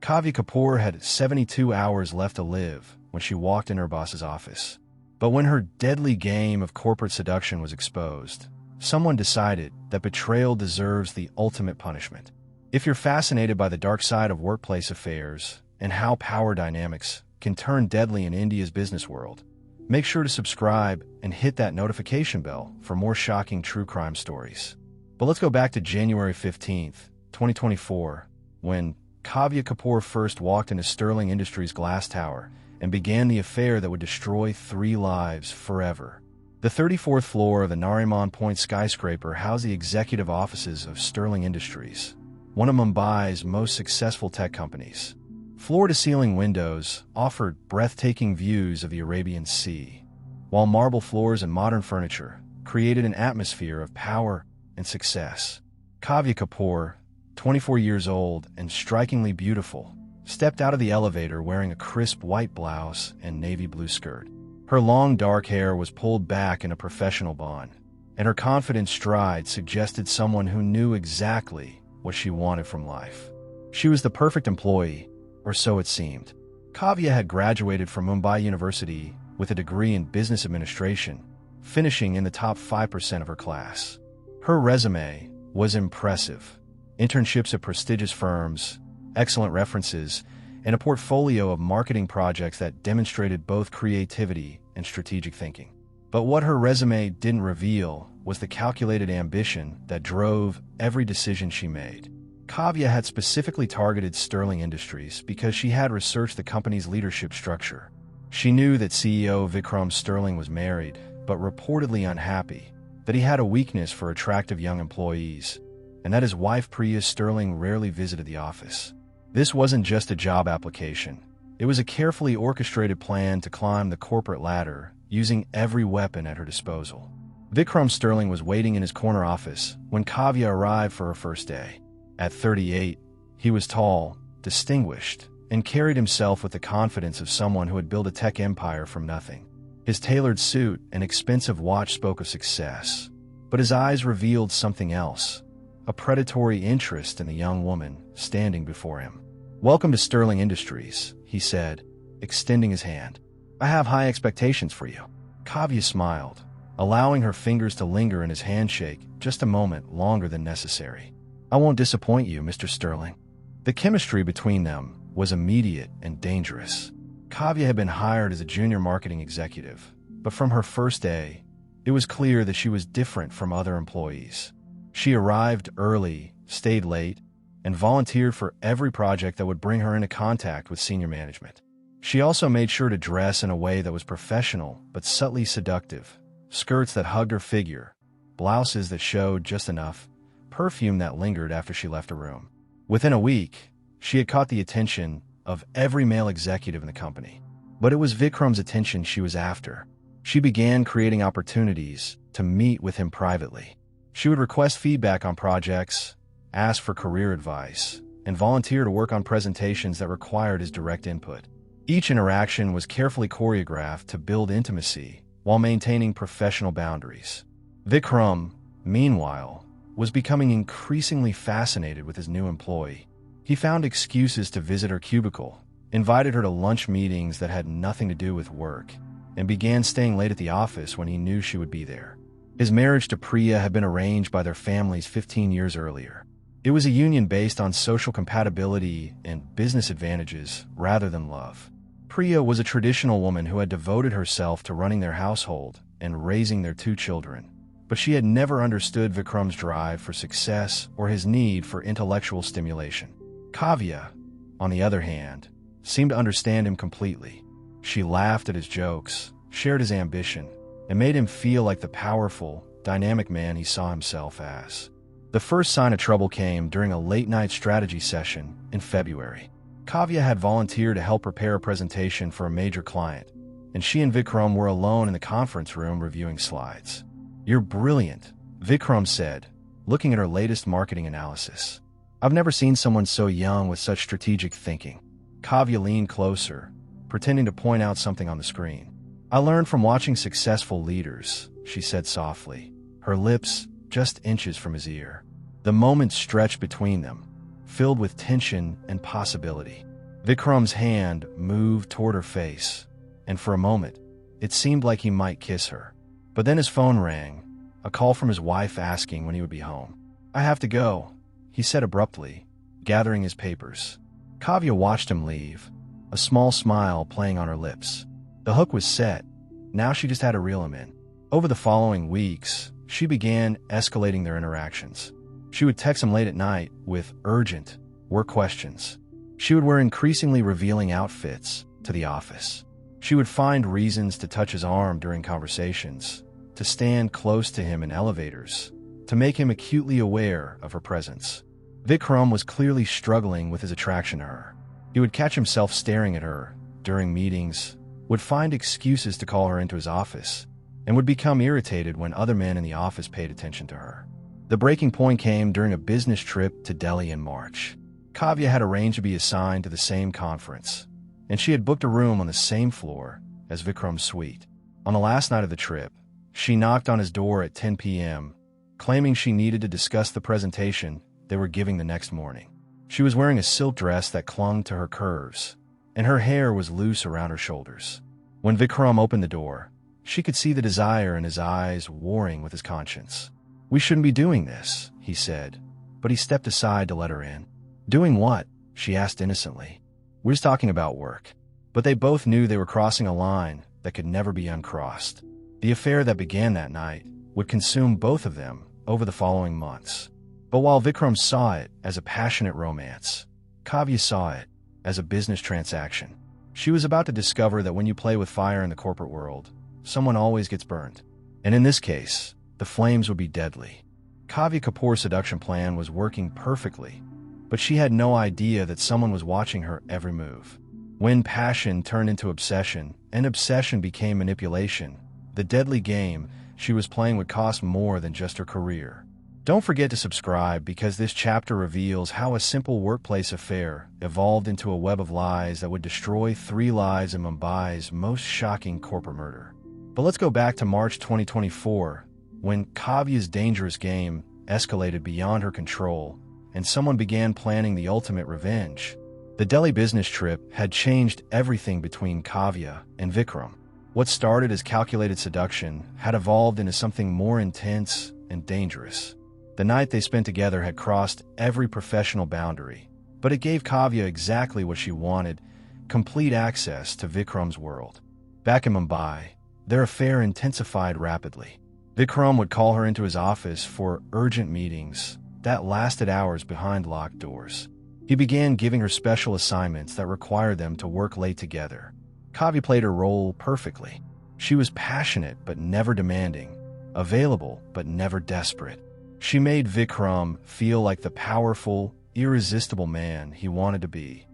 Kavya Kapoor had 72 hours left to live when she walked in her boss's office. But when her deadly game of corporate seduction was exposed, someone decided that betrayal deserves the ultimate punishment. If you're fascinated by the dark side of workplace affairs and how power dynamics can turn deadly in India's business world, make sure to subscribe and hit that notification bell for more shocking true crime stories. But let's go back to January 15th, 2024, when Kavya Kapoor first walked into Sterling Industries' glass tower and began the affair that would destroy 3 lives forever. The 34th floor of the Nariman Point skyscraper housed the executive offices of Sterling Industries, one of Mumbai's most successful tech companies. Floor-to-ceiling windows offered breathtaking views of the Arabian Sea, while marble floors and modern furniture created an atmosphere of power and success. Kavya Kapoor, 24 years old and strikingly beautiful, stepped out of the elevator wearing a crisp white blouse and navy blue skirt. Her long dark hair was pulled back in a professional bun, and her confident stride suggested someone who knew exactly what she wanted from life. She was the perfect employee, or so it seemed. Kavya had graduated from Mumbai University with a degree in business administration, finishing in the top 5% of her class. Her resume was impressive: internships at prestigious firms, excellent references, and a portfolio of marketing projects that demonstrated both creativity and strategic thinking. But what her resume didn't reveal was the calculated ambition that drove every decision she made. Kavya had specifically targeted Sterling Industries because she had researched the company's leadership structure. She knew that CEO Vikram Sterling was married, but reportedly unhappy, that he had a weakness for attractive young employees, and that his wife Priya Sterling rarely visited the office. This wasn't just a job application. It was a carefully orchestrated plan to climb the corporate ladder, using every weapon at her disposal. Vikram Sterling was waiting in his corner office when Kavya arrived for her first day. At 38, he was tall, distinguished, and carried himself with the confidence of someone who had built a tech empire from nothing. His tailored suit and expensive watch spoke of success, but his eyes revealed something else: a predatory interest in the young woman standing before him. "Welcome to Sterling Industries," he said, extending his hand. "I have high expectations for you." Kavya smiled, allowing her fingers to linger in his handshake just a moment longer than necessary. "I won't disappoint you, Mr. Sterling." The chemistry between them was immediate and dangerous. Kavya had been hired as a junior marketing executive, but from her first day, it was clear that she was different from other employees. She arrived early, stayed late, and volunteered for every project that would bring her into contact with senior management. She also made sure to dress in a way that was professional but subtly seductive: skirts that hugged her figure, blouses that showed just enough, perfume that lingered after she left a room. Within a week, she had caught the attention of every male executive in the company. But it was Vikram's attention she was after. She began creating opportunities to meet with him privately. She would request feedback on projects, ask for career advice, and volunteer to work on presentations that required his direct input. Each interaction was carefully choreographed to build intimacy while maintaining professional boundaries. Vikram, meanwhile, was becoming increasingly fascinated with his new employee. He found excuses to visit her cubicle, invited her to lunch meetings that had nothing to do with work, and began staying late at the office when he knew she would be there. His marriage to Priya had been arranged by their families 15 years earlier. It was a union based on social compatibility and business advantages rather than love. Priya was a traditional woman who had devoted herself to running their household and raising their 2 children. But she had never understood Vikram's drive for success or his need for intellectual stimulation. Kavya, on the other hand, seemed to understand him completely. She laughed at his jokes, shared his ambition, and made him feel like the powerful, dynamic man he saw himself as. The first sign of trouble came during a late-night strategy session in February. Kavya had volunteered to help prepare a presentation for a major client, and she and Vikram were alone in the conference room reviewing slides. "You're brilliant," Vikram said, looking at her latest marketing analysis. "I've never seen someone so young with such strategic thinking." Kavya leaned closer, pretending to point out something on the screen. "I learned from watching successful leaders," she said softly, her lips just inches from his ear. The moment stretched between them, filled with tension and possibility. Vikram's hand moved toward her face, and for a moment, it seemed like he might kiss her. But then his phone rang, a call from his wife asking when he would be home. "I have to go," he said abruptly, gathering his papers. Kavya watched him leave, a small smile playing on her lips. The hook was set. Now she just had to reel him in. Over the following weeks, she began escalating their interactions. She would text him late at night with urgent work questions. She would wear increasingly revealing outfits to the office. She would find reasons to touch his arm during conversations, to stand close to him in elevators, to make him acutely aware of her presence. Vikram was clearly struggling with his attraction to her. He would catch himself staring at her during meetings, would find excuses to call her into his office, and would become irritated when other men in the office paid attention to her. The breaking point came during a business trip to Delhi in March. Kavya had arranged to be assigned to the same conference, and she had booked a room on the same floor as Vikram's suite. On the last night of the trip, she knocked on his door at 10 p.m., claiming she needed to discuss the presentation they were giving the next morning. She was wearing a silk dress that clung to her curves, and her hair was loose around her shoulders. When Vikram opened the door, she could see the desire in his eyes warring with his conscience. "We shouldn't be doing this," he said, but he stepped aside to let her in. "Doing what?" she asked innocently. "We're just talking about work." But they both knew they were crossing a line that could never be uncrossed. The affair that began that night would consume both of them over the following months. But while Vikram saw it as a passionate romance, Kavya saw it as a business transaction. She was about to discover that when you play with fire in the corporate world, someone always gets burned. And in this case, the flames would be deadly. Kavya Kapoor's seduction plan was working perfectly, but she had no idea that someone was watching her every move. When passion turned into obsession, and obsession became manipulation, the deadly game she was playing would cost more than just her career. Don't forget to subscribe because this chapter reveals how a simple workplace affair evolved into a web of lies that would destroy 3 lives in Mumbai's most shocking corporate murder. But let's go back to March 2024, when Kavya's dangerous game escalated beyond her control and someone began planning the ultimate revenge. The Delhi business trip had changed everything between Kavya and Vikram. What started as calculated seduction had evolved into something more intense and dangerous. The night they spent together had crossed every professional boundary, but it gave Kavya exactly what she wanted: complete access to Vikram's world. Back in Mumbai, their affair intensified rapidly. Vikram would call her into his office for urgent meetings that lasted hours behind locked doors. He began giving her special assignments that required them to work late together. Kavya played her role perfectly. She was passionate but never demanding, available but never desperate. She made Vikram feel like the powerful, irresistible man he wanted to be,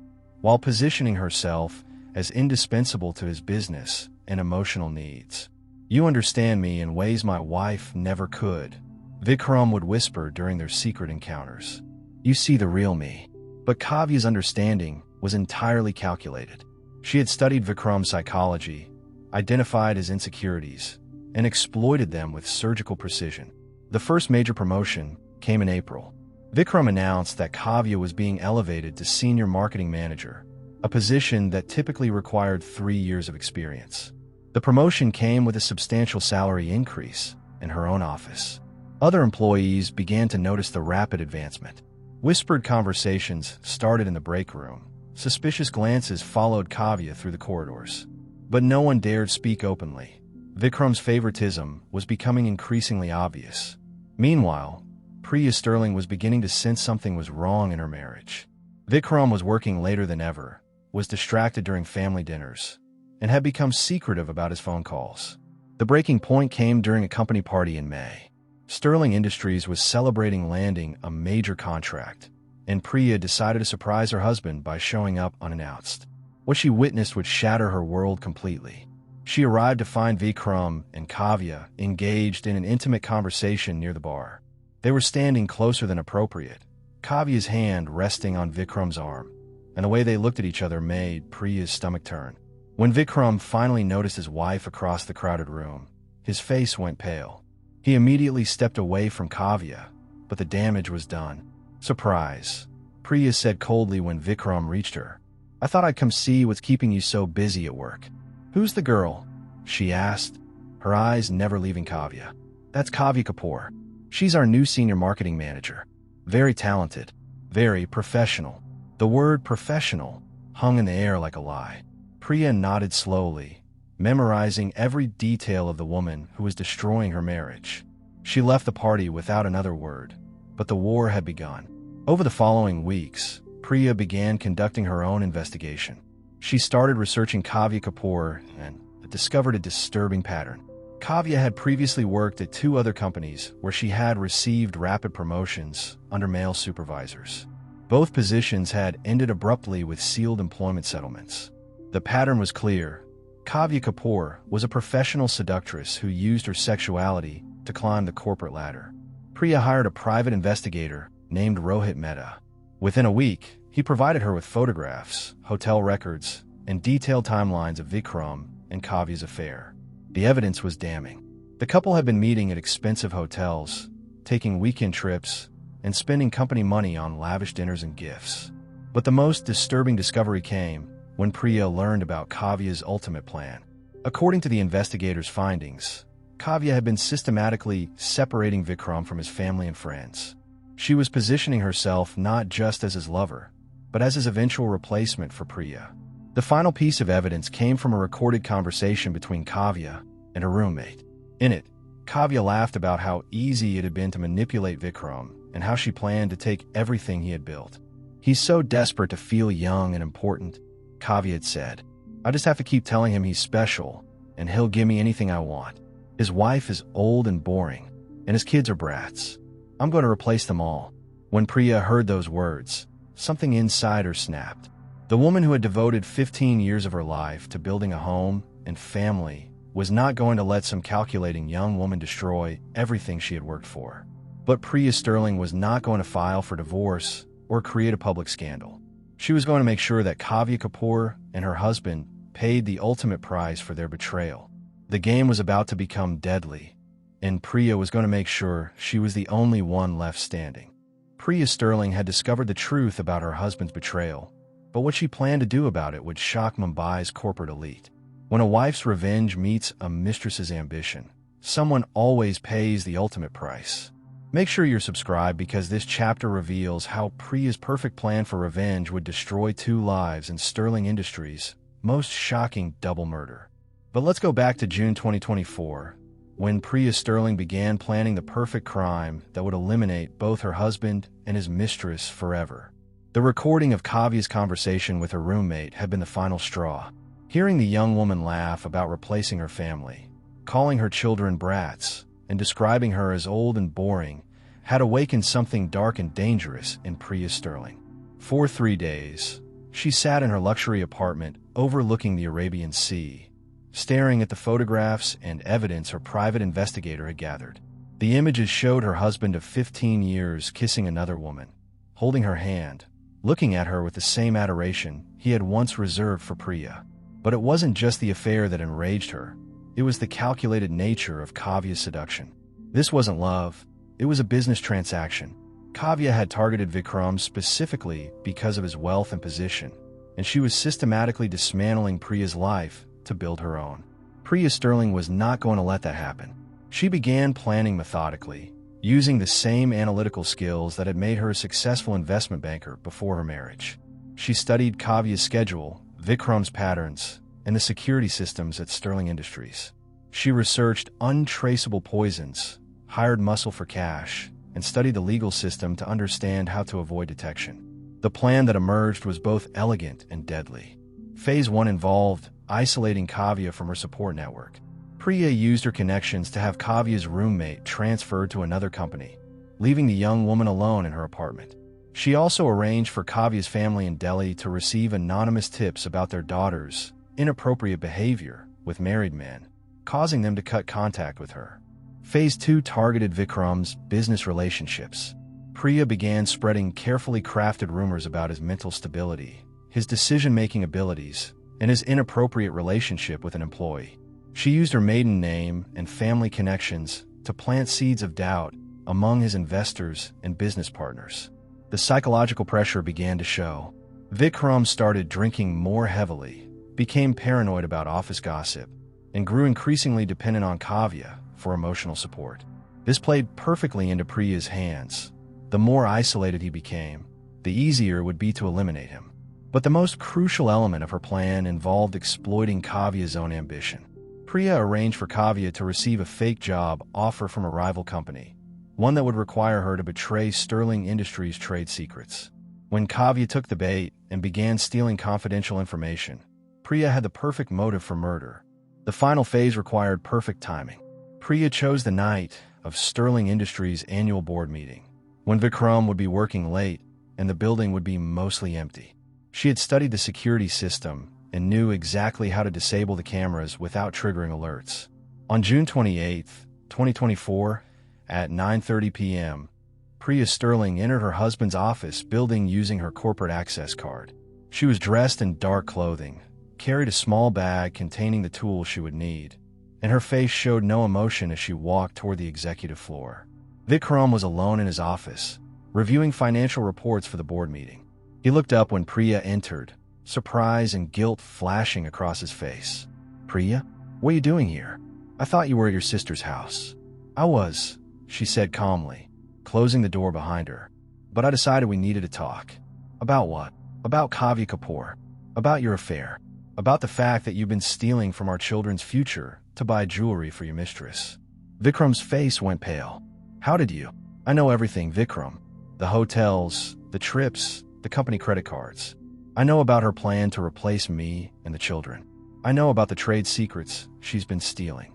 while positioning herself as indispensable to his business and emotional needs. "You understand me in ways my wife never could," Vikram would whisper during their secret encounters. "You see the real me." But Kavya's understanding was entirely calculated. She had studied Vikram's psychology, identified his insecurities, and exploited them with surgical precision. The first major promotion came in April. Vikram announced that Kavya was being elevated to senior marketing manager, a position that typically required 3 years of experience. The promotion came with a substantial salary increase in her own office. Other employees began to notice the rapid advancement. Whispered conversations started in the break room. Suspicious glances followed Kavya through the corridors. But no one dared speak openly. Vikram's favoritism was becoming increasingly obvious. Meanwhile, Priya Sterling was beginning to sense something was wrong in her marriage. Vikram was working later than ever, was distracted during family dinners, and had become secretive about his phone calls. The breaking point came during a company party in May. Sterling Industries was celebrating landing a major contract, and Priya decided to surprise her husband by showing up unannounced. What she witnessed would shatter her world completely. She arrived to find Vikram and Kavya engaged in an intimate conversation near the bar. They were standing closer than appropriate, Kavya's hand resting on Vikram's arm, and the way they looked at each other made Priya's stomach turn. When Vikram finally noticed his wife across the crowded room, his face went pale. He immediately stepped away from Kavya, but the damage was done. "Surprise," Priya said coldly when Vikram reached her. I thought I'd come see what's keeping you so busy at work." "Who's the girl?" she asked, her eyes never leaving Kavya. "That's Kavya Kapoor. She's our new senior marketing manager. Very talented, very professional." The word professional hung in the air like a lie. Priya nodded slowly, memorizing every detail of the woman who was destroying her marriage. She left the party without another word, but the war had begun. Over the following weeks, Priya began conducting her own investigation. She started researching Kavya Kapoor and discovered a disturbing pattern. Kavya had previously worked at 2 other companies where she had received rapid promotions under male supervisors. Both positions had ended abruptly with sealed employment settlements. The pattern was clear. Kavya Kapoor was a professional seductress who used her sexuality to climb the corporate ladder. Priya hired a private investigator named Rohit Mehta. Within a week, he provided her with photographs, hotel records, and detailed timelines of Vikram and Kavya's affair. The evidence was damning. The couple had been meeting at expensive hotels, taking weekend trips, and spending company money on lavish dinners and gifts. But the most disturbing discovery came when Priya learned about Kavya's ultimate plan. According to the investigators' findings, Kavya had been systematically separating Vikram from his family and friends. She was positioning herself not just as his lover, but as his eventual replacement for Priya. The final piece of evidence came from a recorded conversation between Kavya and her roommate. In it, Kavya laughed about how easy it had been to manipulate Vikram and how she planned to take everything he had built. "He's so desperate to feel young and important," Kavya had said. "I just have to keep telling him he's special, and he'll give me anything I want. His wife is old and boring, and his kids are brats. I'm going to replace them all." When Priya heard those words, something inside her snapped. The woman who had devoted 15 years of her life to building a home and family was not going to let some calculating young woman destroy everything she had worked for. But Priya Sterling was not going to file for divorce or create a public scandal. She was going to make sure that Kavya Kapoor and her husband paid the ultimate price for their betrayal. The game was about to become deadly, and Priya was going to make sure she was the only one left standing. Priya Sterling had discovered the truth about her husband's betrayal, but what she planned to do about it would shock Mumbai's corporate elite. When a wife's revenge meets a mistress's ambition, someone always pays the ultimate price. Make sure you're subscribed because this chapter reveals how Priya's perfect plan for revenge would destroy 2 lives in Sterling Industries' most shocking double murder. But let's go back to June 2024, when Priya Sterling began planning the perfect crime that would eliminate both her husband and his mistress forever. The recording of Kavya's conversation with her roommate had been the final straw. Hearing the young woman laugh about replacing her family, calling her children brats, and describing her as old and boring had awakened something dark and dangerous in Priya Sterling. For 3 days, she sat in her luxury apartment overlooking the Arabian Sea, staring at the photographs and evidence her private investigator had gathered. The images showed her husband of 15 years kissing another woman, holding her hand, looking at her with the same adoration he had once reserved for Priya. But it wasn't just the affair that enraged her. It was the calculated nature of Kavya's seduction. This wasn't love. It was a business transaction. Kavya had targeted Vikram specifically because of his wealth and position, and she was systematically dismantling Priya's life to build her own. Priya Sterling was not going to let that happen. She began planning methodically, using the same analytical skills that had made her a successful investment banker before her marriage. She studied Kavya's schedule, Vikram's patterns, and the security systems at Sterling Industries. She researched untraceable poisons, hired muscle for cash, and studied the legal system to understand how to avoid detection. The plan that emerged was both elegant and deadly. Phase 1 involved isolating Kavya from her support network. Priya used her connections to have Kavya's roommate transferred to another company, leaving the young woman alone in her apartment. She also arranged for Kavya's family in Delhi to receive anonymous tips about their daughter's inappropriate behavior with married men, causing them to cut contact with her. Phase 2 targeted Vikram's business relationships. Priya began spreading carefully crafted rumors about his mental stability, his decision-making abilities, and his inappropriate relationship with an employee. She used her maiden name and family connections to plant seeds of doubt among his investors and business partners. The psychological pressure began to show. Vikram started drinking more heavily, became paranoid about office gossip, and grew increasingly dependent on Kavya for emotional support. This played perfectly into Priya's hands. The more isolated he became, the easier it would be to eliminate him. But the most crucial element of her plan involved exploiting Kavya's own ambition. Priya arranged for Kavya to receive a fake job offer from a rival company, one that would require her to betray Sterling Industries' trade secrets. When Kavya took the bait and began stealing confidential information, Priya had the perfect motive for murder. The final phase required perfect timing. Priya chose the night of Sterling Industries' annual board meeting, when Vikram would be working late and the building would be mostly empty. She had studied the security system and knew exactly how to disable the cameras without triggering alerts. On June 28, 2024, at 9:30 p.m., Priya Sterling entered her husband's office building using her corporate access card. She was dressed in dark clothing, carried a small bag containing the tools she would need, and her face showed no emotion as she walked toward the executive floor. Vikram was alone in his office, reviewing financial reports for the board meeting. He looked up when Priya entered, surprise and guilt flashing across his face. "Priya, what are you doing here? I thought you were at your sister's house." "I was," she said calmly, closing the door behind her. "But I decided we needed to talk." "About what?" "About Kavya Kapoor. About your affair. About the fact that you've been stealing from our children's future to buy jewelry for your mistress." Vikram's face went pale. "How did you?" "I know everything, Vikram. The hotels, the trips, the company credit cards. I know about her plan to replace me and the children. I know about the trade secrets she's been stealing."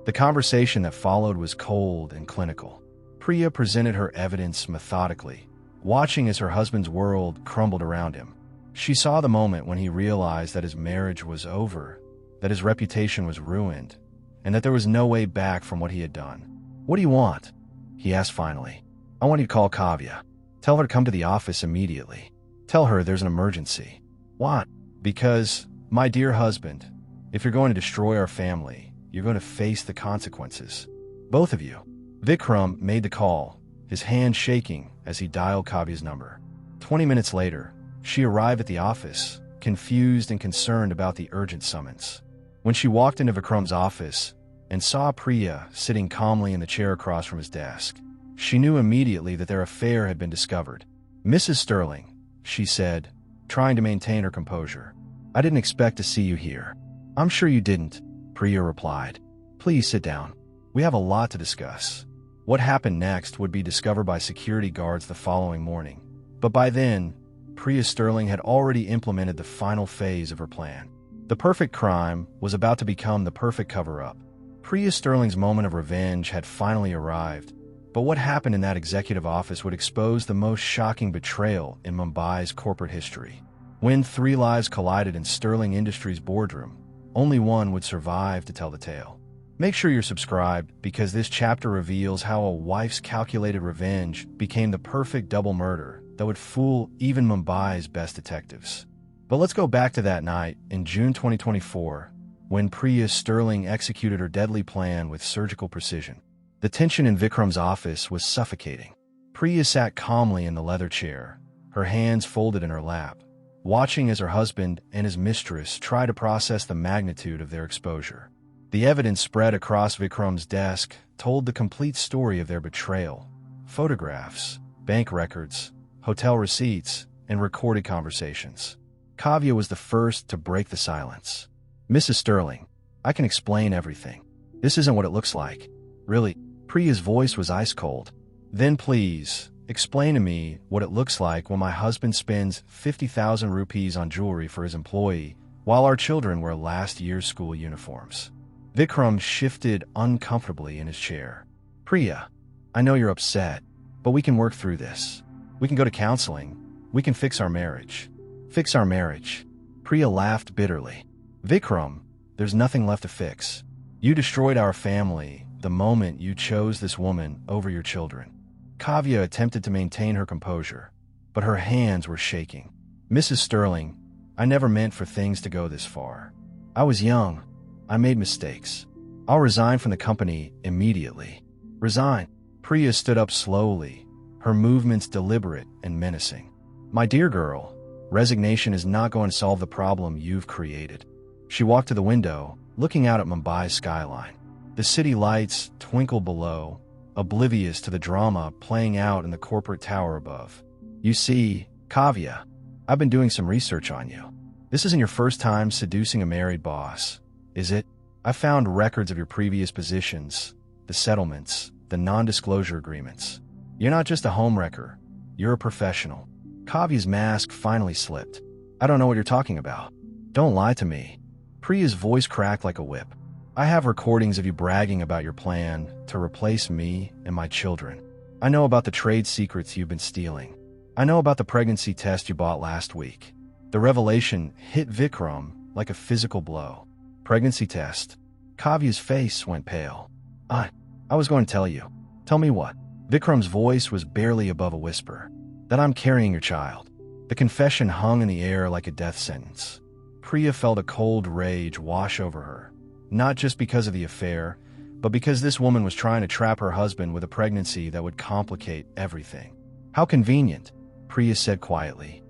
The conversation that followed was cold and clinical. Priya presented her evidence methodically, watching as her husband's world crumbled around him. She saw the moment when he realized that his marriage was over, that his reputation was ruined, and that there was no way back from what he had done. "What do you want?" he asked finally. "I want you to call Kavya. Tell her to come to the office immediately. Tell her there's an emergency." "What?" "Because, my dear husband, if you're going to destroy our family, you're going to face the consequences. Both of you." Vikram made the call, his hand shaking as he dialed Kavya's number. 20 minutes later, she arrived at the office, confused and concerned about the urgent summons. When she walked into Vikram's office and saw Priya sitting calmly in the chair across from his desk, she knew immediately that their affair had been discovered. "Mrs. Sterling," she said, trying to maintain her composure, "I didn't expect to see you here." "I'm sure you didn't," Priya replied. "Please sit down. We have a lot to discuss." What happened next would be discovered by security guards the following morning. But by then, Priya Sterling had already implemented the final phase of her plan. The perfect crime was about to become the perfect cover-up. Priya Sterling's moment of revenge had finally arrived, but what happened in that executive office would expose the most shocking betrayal in Mumbai's corporate history. When three lives collided in Sterling Industries' boardroom, only one would survive to tell the tale. Make sure you're subscribed because this chapter reveals how a wife's calculated revenge became the perfect double murder that would fool even Mumbai's best detectives. But let's go back to that night in June 2024, when Priya Sterling executed her deadly plan with surgical precision. The tension in Vikram's office was suffocating. Priya sat calmly in the leather chair, her hands folded in her lap, watching as her husband and his mistress tried to process the magnitude of their exposure. The evidence spread across Vikram's desk told the complete story of their betrayal. Photographs, bank records, hotel receipts, and recorded conversations. Kavya was the first to break the silence. "Mrs. Sterling, I can explain everything. This isn't what it looks like." "Really?" Priya's voice was ice cold. "Then please, explain to me what it looks like when my husband spends 50,000 rupees on jewelry for his employee while our children wear last year's school uniforms." Vikram shifted uncomfortably in his chair. "Priya, I know you're upset, but we can work through this. We can go to counseling. We can fix our marriage." "Fix our marriage?" Priya laughed bitterly. "Vikram, there's nothing left to fix. You destroyed our family the moment you chose this woman over your children." Kavya attempted to maintain her composure, but her hands were shaking. "Mrs. Sterling, I never meant for things to go this far. I was young. I made mistakes. I'll resign from the company immediately." "Resign?" Priya stood up slowly, her movements deliberate and menacing. "My dear girl, Resignation is not going to solve the problem you've created. She walked to the window, looking out at Mumbai's skyline. The city lights twinkle below, oblivious to the drama playing out in the corporate tower above. You see, Kavya, I've been doing some research on you. This isn't your first time seducing a married boss, is it? I found records of your previous positions, the settlements, the non-disclosure agreements. You're not just a homewrecker, you're a professional. Kavya's mask finally slipped. I don't know what you're talking about. Don't lie to me. Priya's voice cracked like a whip. I have recordings of you bragging about your plan to replace me and my children. I know about the trade secrets you've been stealing. I know about the pregnancy test you bought last week. The revelation hit Vikram like a physical blow. Pregnancy test. Kavya's face went pale. I was going to tell you. Tell me what? Vikram's voice was barely above a whisper. That I'm carrying your child. The confession hung in the air like a death sentence. Priya felt a cold rage wash over her. Not just because of the affair, but because this woman was trying to trap her husband with a pregnancy that would complicate everything. How convenient, Priya said quietly.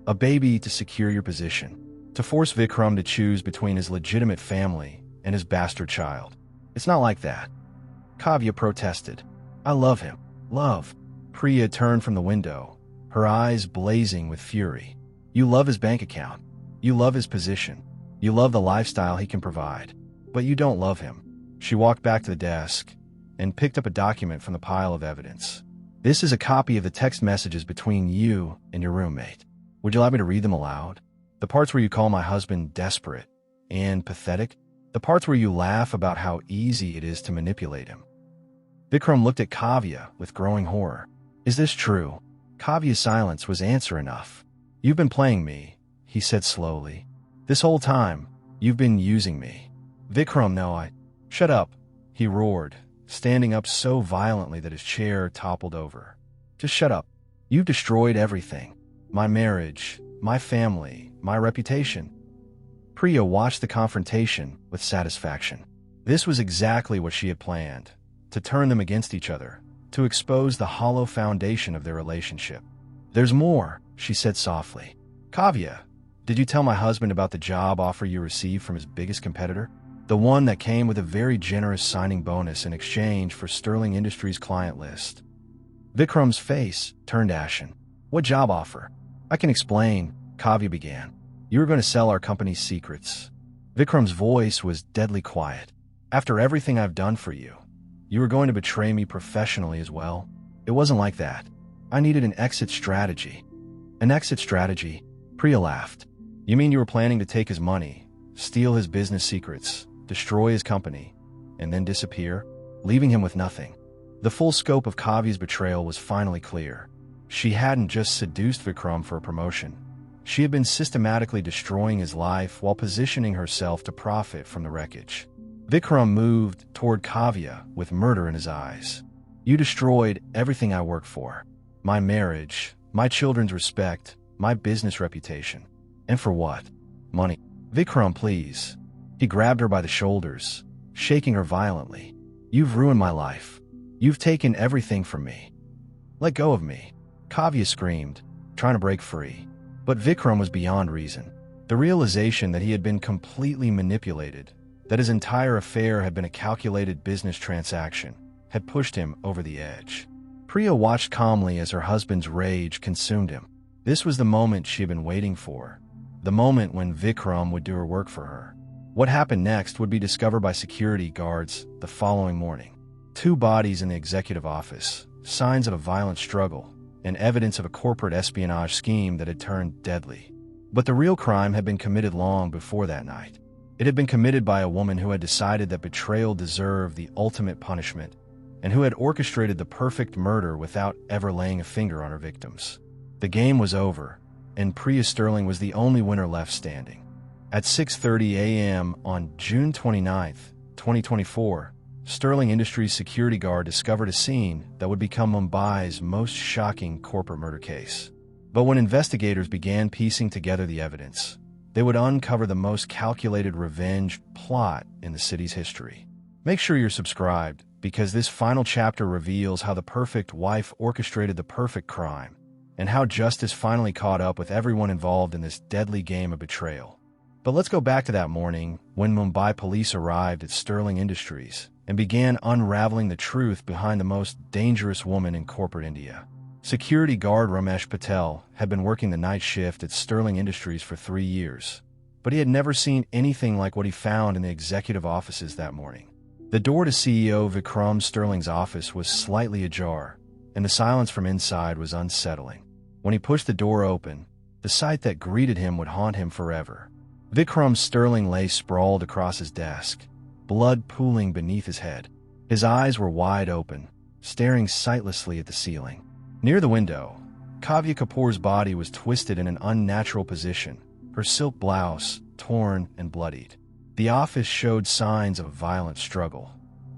A baby to secure your position. To force Vikram to choose between his legitimate family and his bastard child. It's not like that. Kavya protested. I love him. Love. Priya turned from the window, her eyes blazing with fury. You love his bank account. You love his position. You love the lifestyle he can provide. But you don't love him. She walked back to the desk and picked up a document from the pile of evidence. This is a copy of the text messages between you and your roommate. Would you like me to read them aloud? The parts where you call my husband desperate and pathetic. The parts where you laugh about how easy it is to manipulate him. Vikram looked at Kavya with growing horror. Is this true? Kavya's silence was answer enough. You've been playing me, he said slowly. This whole time, you've been using me. Vikram, no, Shut up, he roared, standing up so violently that his chair toppled over. Just shut up. You've destroyed everything. My marriage, my family, my reputation. Priya watched the confrontation with satisfaction. This was exactly what she had planned, to turn them against each other, to expose the hollow foundation of their relationship. There's more, she said softly. Kavya, did you tell my husband about the job offer you received from his biggest competitor? The one that came with a very generous signing bonus in exchange for Sterling Industries' client list. Vikram's face turned ashen. What job offer? I can explain, Kavya began. You were going to sell our company's secrets. Vikram's voice was deadly quiet. After everything I've done for you, you were going to betray me professionally as well? It wasn't like that. I needed an exit strategy. An exit strategy? Priya laughed. You mean you were planning to take his money, steal his business secrets, destroy his company, and then disappear, leaving him with nothing? The full scope of Kavya's betrayal was finally clear. She hadn't just seduced Vikram for a promotion. She had been systematically destroying his life while positioning herself to profit from the wreckage. Vikram moved toward Kavya with murder in his eyes. You destroyed everything I worked for. My marriage, my children's respect, my business reputation. And for what? Money. Vikram, please. He grabbed her by the shoulders, shaking her violently. You've ruined my life. You've taken everything from me. Let go of me. Kavya screamed, trying to break free. But Vikram was beyond reason. The realization that he had been completely manipulated, that his entire affair had been a calculated business transaction, had pushed him over the edge. Priya watched calmly as her husband's rage consumed him. This was the moment she had been waiting for, the moment when Vikram would do her work for her. What happened next would be discovered by security guards the following morning. 2 bodies in the executive office, signs of a violent struggle, and evidence of a corporate espionage scheme that had turned deadly. But the real crime had been committed long before that night. It had been committed by a woman who had decided that betrayal deserved the ultimate punishment, and who had orchestrated the perfect murder without ever laying a finger on her victims. The game was over, and Priya Sterling was the only winner left standing. At 6:30 a.m. on June 29, 2024, Sterling Industries security guard discovered a scene that would become Mumbai's most shocking corporate murder case. But when investigators began piecing together the evidence, they would uncover the most calculated revenge plot in the city's history. Make sure you're subscribed, because this final chapter reveals how the perfect wife orchestrated the perfect crime, and how justice finally caught up with everyone involved in this deadly game of betrayal. But let's go back to that morning when Mumbai police arrived at Sterling Industries and began unraveling the truth behind the most dangerous woman in corporate India. Security guard Ramesh Patel had been working the night shift at Sterling Industries for 3 years, but he had never seen anything like what he found in the executive offices that morning. The door to CEO Vikram Sterling's office was slightly ajar, and the silence from inside was unsettling. When he pushed the door open, the sight that greeted him would haunt him forever. Vikram Sterling lay sprawled across his desk, blood pooling beneath his head. His eyes were wide open, staring sightlessly at the ceiling. Near the window, Kavya Kapoor's body was twisted in an unnatural position, her silk blouse torn and bloodied. The office showed signs of a violent struggle.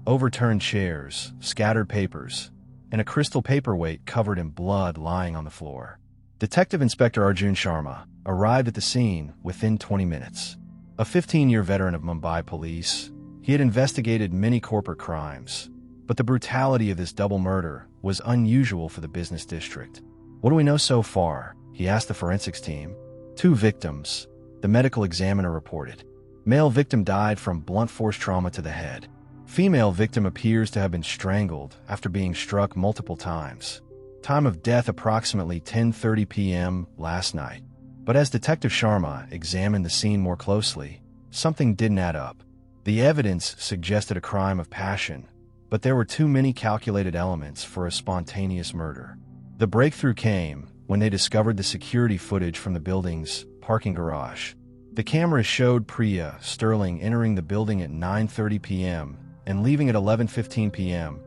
Overturned chairs, scattered papers, and a crystal paperweight covered in blood lying on the floor. Detective Inspector Arjun Sharma arrived at the scene within 20 minutes. A 15-year veteran of Mumbai police, he had investigated many corporate crimes, but the brutality of this double murder was unusual for the business district. "What do we know so far?" he asked the forensics team. 2 victims, the medical examiner reported. Male victim died from blunt force trauma to the head. Female victim appears to have been strangled after being struck multiple times. Time of death approximately 10:30 p.m. last night. But as Detective Sharma examined the scene more closely, something didn't add up. The evidence suggested a crime of passion, but there were too many calculated elements for a spontaneous murder. The breakthrough came when they discovered the security footage from the building's parking garage. The camera showed Priya Sterling entering the building at 9:30 p.m. and leaving at 11:15 p.m.,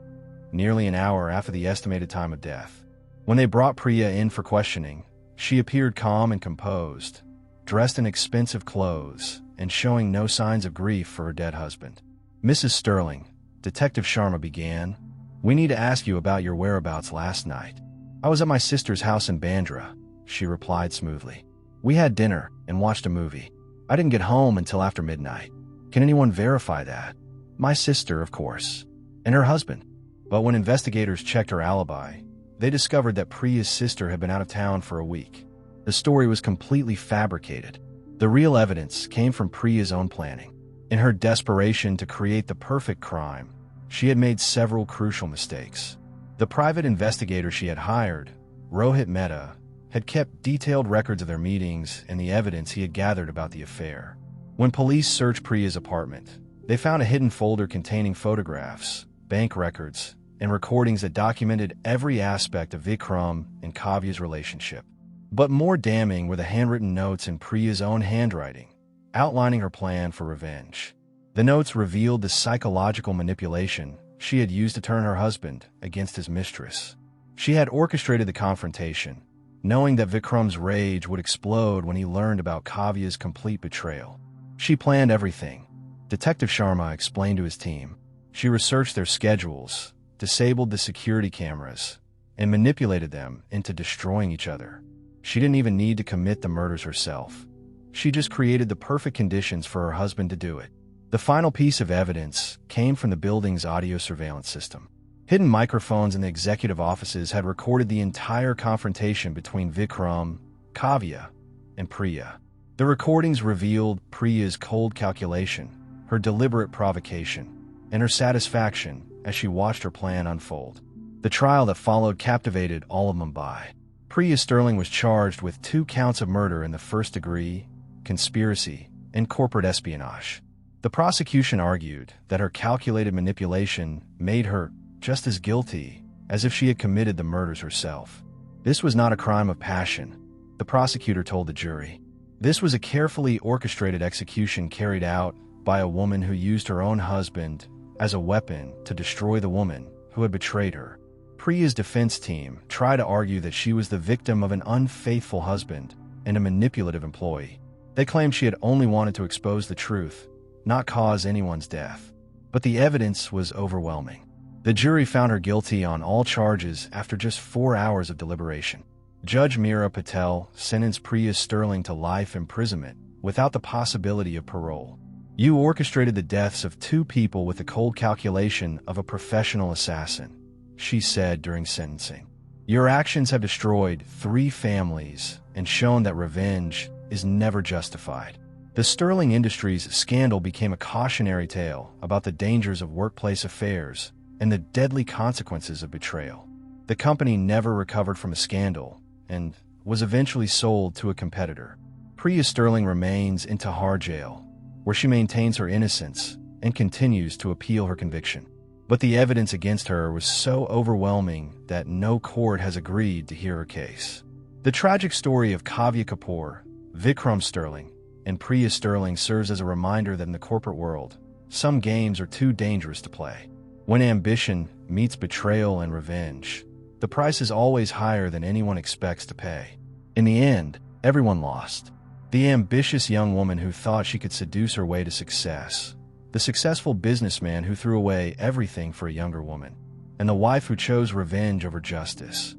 nearly an hour after the estimated time of death. When they brought Priya in for questioning, she appeared calm and composed, dressed in expensive clothes and showing no signs of grief for her dead husband. "Mrs. Sterling," Detective Sharma began, "we need to ask you about your whereabouts last night." "I was at my sister's house in Bandra," she replied smoothly. "We had dinner and watched a movie. I didn't get home until after midnight." "Can anyone verify that?" "My sister, of course, and her husband." But when investigators checked her alibi, they discovered that Priya's sister had been out of town for a week. The story was completely fabricated. The real evidence came from Priya's own planning. In her desperation to create the perfect crime, she had made several crucial mistakes. The private investigator she had hired, Rohit Mehta, had kept detailed records of their meetings and the evidence he had gathered about the affair. When police searched Priya's apartment, they found a hidden folder containing photographs, bank records, and recordings that documented every aspect of Vikram and Kavya's relationship. But more damning were the handwritten notes in Priya's own handwriting, outlining her plan for revenge. The notes revealed the psychological manipulation she had used to turn her husband against his mistress. She had orchestrated the confrontation, knowing that Vikram's rage would explode when he learned about Kavya's complete betrayal. She planned everything, Detective Sharma explained to his team. She researched their schedules, disabled the security cameras, and manipulated them into destroying each other. She didn't even need to commit the murders herself. She just created the perfect conditions for her husband to do it. The final piece of evidence came from the building's audio surveillance system. Hidden microphones in the executive offices had recorded the entire confrontation between Vikram, Kavya, and Priya. The recordings revealed Priya's cold calculation, her deliberate provocation, and her satisfaction as she watched her plan unfold. The trial that followed captivated all of Mumbai. Priya Sterling was charged with 2 counts of murder in the first degree, conspiracy, and corporate espionage. The prosecution argued that her calculated manipulation made her just as guilty as if she had committed the murders herself. This was not a crime of passion, the prosecutor told the jury. This was a carefully orchestrated execution carried out by a woman who used her own husband as a weapon to destroy the woman who had betrayed her. Priya's defense team tried to argue that she was the victim of an unfaithful husband and a manipulative employee. They claimed she had only wanted to expose the truth, not cause anyone's death. But the evidence was overwhelming. The jury found her guilty on all charges after just 4 hours of deliberation. Judge Meera Patel sentenced Priya Sterling to life imprisonment without the possibility of parole. "You orchestrated the deaths of 2 people with the cold calculation of a professional assassin," she said during sentencing. Your actions have destroyed 3 families and shown that revenge is never justified. The Sterling Industries scandal became a cautionary tale about the dangers of workplace affairs and the deadly consequences of betrayal. The company never recovered from a scandal and was eventually sold to a competitor. Priya Sterling remains in Tihar jail, where she maintains her innocence and continues to appeal her conviction. But the evidence against her was so overwhelming that no court has agreed to hear her case. The tragic story of Kavya Kapoor, Vikram Sterling, and Priya Sterling serves as a reminder that in the corporate world, some games are too dangerous to play. When ambition meets betrayal and revenge, the price is always higher than anyone expects to pay. In the end, everyone lost. The ambitious young woman who thought she could seduce her way to success, the successful businessman who threw away everything for a younger woman, and the wife who chose revenge over justice.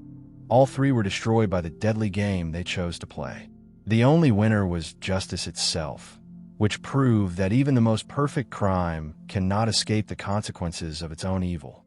All 3 were destroyed by the deadly game they chose to play. The only winner was justice itself, which proved that even the most perfect crime cannot escape the consequences of its own evil.